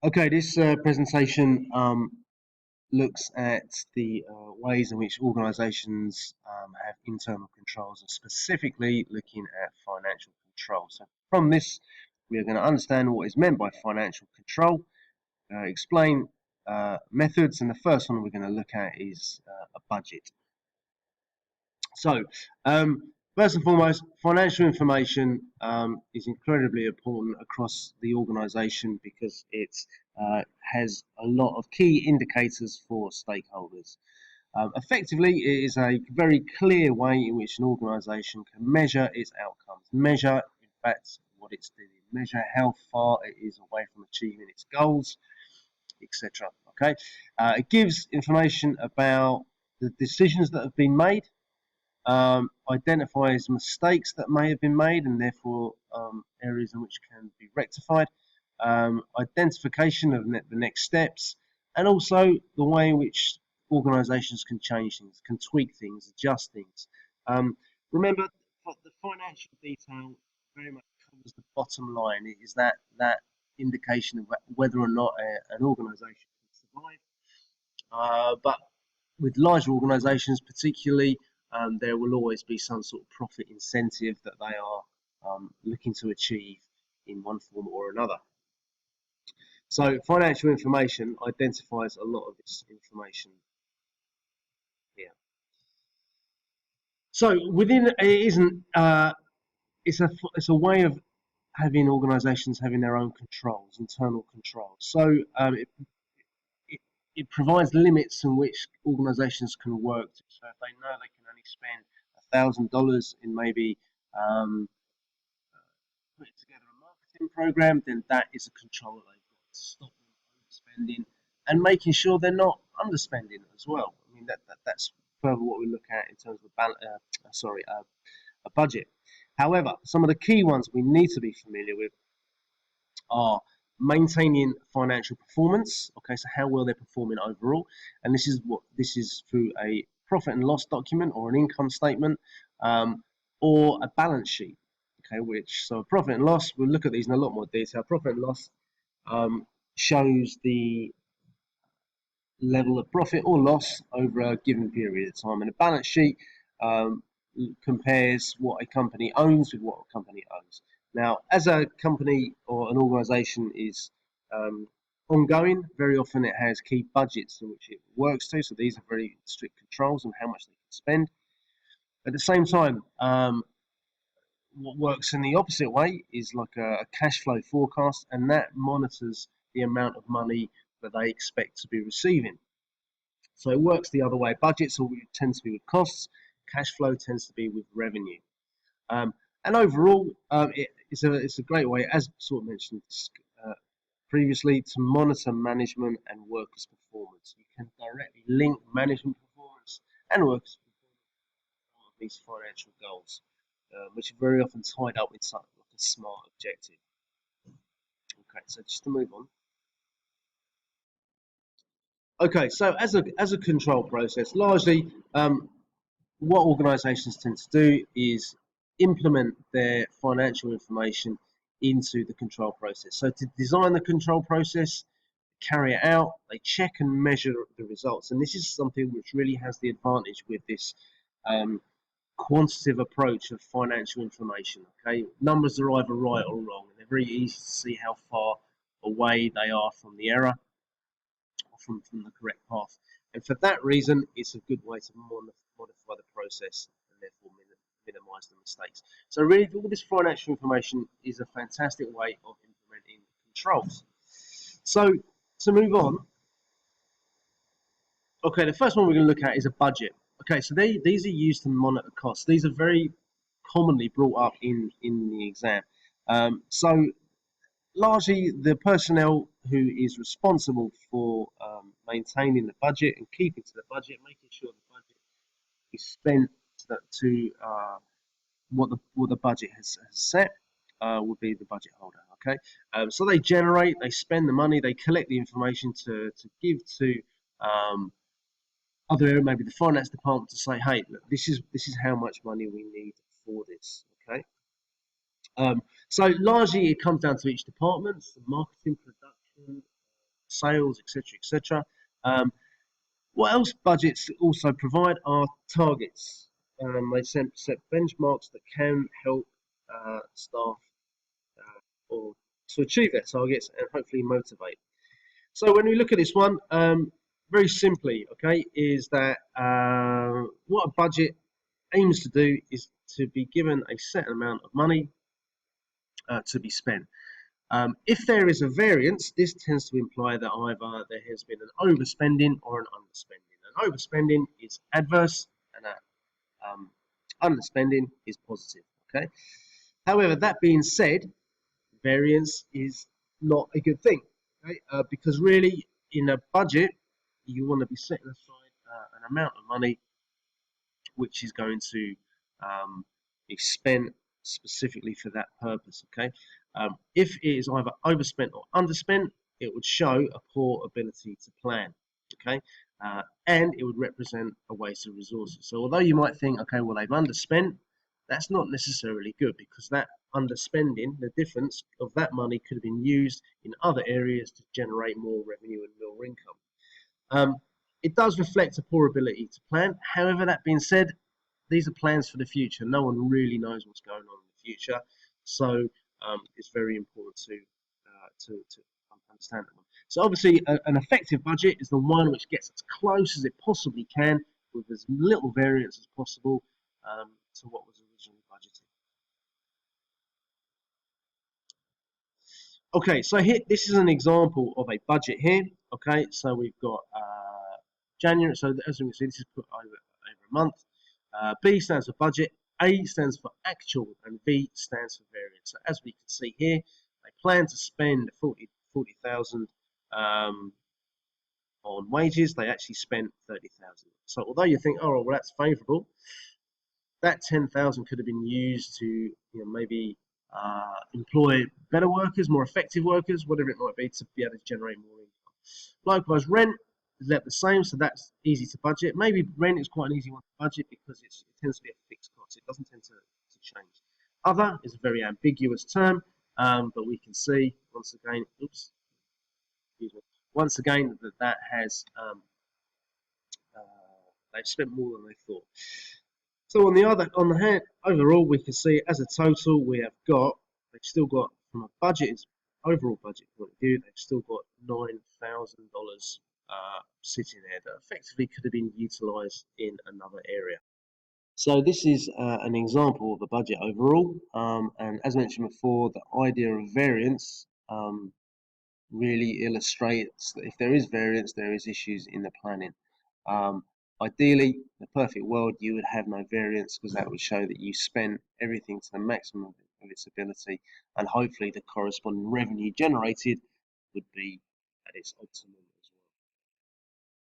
Okay, this presentation looks at the ways in which organisations have internal controls, and specifically looking at financial control. So from this, we are going to understand what is meant by financial control, explain methods, and the first one we're going to look at is a budget. So, first and foremost, financial information is incredibly important across the organisation because it has a lot of key indicators for stakeholders. Effectively, it is a very clear way in which an organisation can measure its outcomes, measure, in fact, what it's doing, measure how far it is away from achieving its goals, etc. Okay, it gives information about the decisions that have been made, identifies mistakes that may have been made and therefore areas in which can be rectified, identification of the next steps, and also the way in which organisations can change things, can tweak things, adjust things. Remember, the financial detail very much covers the bottom line. It is that indication of whether or not an organisation can survive. But with larger organisations, particularly, there will always be some sort of profit incentive that they are looking to achieve in one form or another. So financial information identifies a lot of this information here. So within it isn't it's a way of having organisations having their own controls, internal controls. So it provides limits in which organisations can work to. So if they know they can only spend $1,000 in maybe putting together a marketing program, then that is a control that they've got to stop them overspending and making sure they're not underspending as well. I mean that's further what we look at in terms of a budget. However, some of the key ones we need to be familiar with are maintaining financial performance. Okay, so how well they're performing overall, and this is through a profit and loss document or an income statement, or a balance sheet. Okay, so profit and loss, we'll look at these in a lot more detail. Profit and loss shows the level of profit or loss over a given period of time, and a balance sheet compares what a company owns with what a company owns. Now, as a company or an organisation is ongoing, very often it has key budgets in which it works to, so these are very strict controls on how much they can spend. At the same time, what works in the opposite way is like a cash flow forecast, and that monitors the amount of money that they expect to be receiving. So it works the other way. Budgets tend to be with costs, cash flow tends to be with revenue. And overall, it's a great way, as sort of mentioned previously, to monitor management and workers' performance. You can directly link management performance and workers' performance of these financial goals, which are very often tied up with something like a SMART objective. Okay, so just to move on. Okay, so as a control process, largely what organisations tend to do is implement their financial information into the control process. So to design the control process, carry it out, they check and measure the results. And this is something which really has the advantage with this quantitative approach of financial information. Okay, numbers are either right or wrong, and they're very easy to see how far away they are from the error, or from the correct path. And for that reason, it's a good way to modify the process and therefore minimize the mistakes. So really, all this financial information is a fantastic way of implementing controls. So to move on, okay, the first one we're going to look at is a budget. Okay, so these are used to monitor costs. These are very commonly brought up in the exam. So largely the personnel who is responsible for maintaining the budget and keeping to the budget, making sure the budget is spent to what the budget has set, would be the budget holder. Okay, so they generate, they spend the money, they collect the information to give to other, maybe the finance department, to say, hey, look, this is how much money we need for this. Okay. So largely it comes down to each department, so marketing, production, sales, etc., etc. What else budgets also provide are targets. They set benchmarks that can help staff or to achieve their targets and hopefully motivate. So when we look at this one, very simply, okay, is that what a budget aims to do is to be given a set amount of money to be spent. If there is a variance, this tends to imply that either there has been an overspending or an underspending. An overspending is adverse, and an underspending is positive. Okay. However, that being said, variance is not a good thing, okay? Because really, in a budget, you want to be setting aside an amount of money which is going to be spent specifically for that purpose. Okay, if it is either overspent or underspent, it would show a poor ability to plan. Okay, and it would represent a waste of resources. So although you might think, okay, well they've underspent, that's not necessarily good, because that underspending, the difference of that money, could have been used in other areas to generate more revenue and more income. It does reflect a poor ability to plan. However, that being said, these are plans for the future. No one really knows what's going on in the future, so it's very important to understand that one. So obviously, an effective budget is the one which gets as close as it possibly can, with as little variance as possible to what was originally budgeted. Okay, so here, this is an example of a budget here. Okay, so we've got January. So as we can see, this is put over a month. B stands for budget, A stands for actual, and V stands for variance. So as we can see here, they plan to spend 40,000 on wages. They actually spent 30,000. So although you think, oh well, that's favourable, that 10,000 could have been used to, maybe employ better workers, more effective workers, whatever it might be, to be able to generate more income. Likewise, rent is left the same, so that's easy to budget. Maybe rent is quite an easy one to budget because it tends to be a fixed cost. It doesn't tend to change. Other is a very ambiguous term, but we can see once again, once again that has they've spent more than they thought. So on the hand, overall, we can see as a total we have got, they've still got, from a overall budget point of view, they've still got $9,000 sitting there that effectively could have been utilised in another area. So this is an example of the budget overall, and as mentioned before, the idea of variance really illustrates that if there is variance, there is issues in the planning. Ideally, in the perfect world, you would have no variance, because that would show that you spent everything to the maximum of its ability, and hopefully the corresponding revenue generated would be at its optimum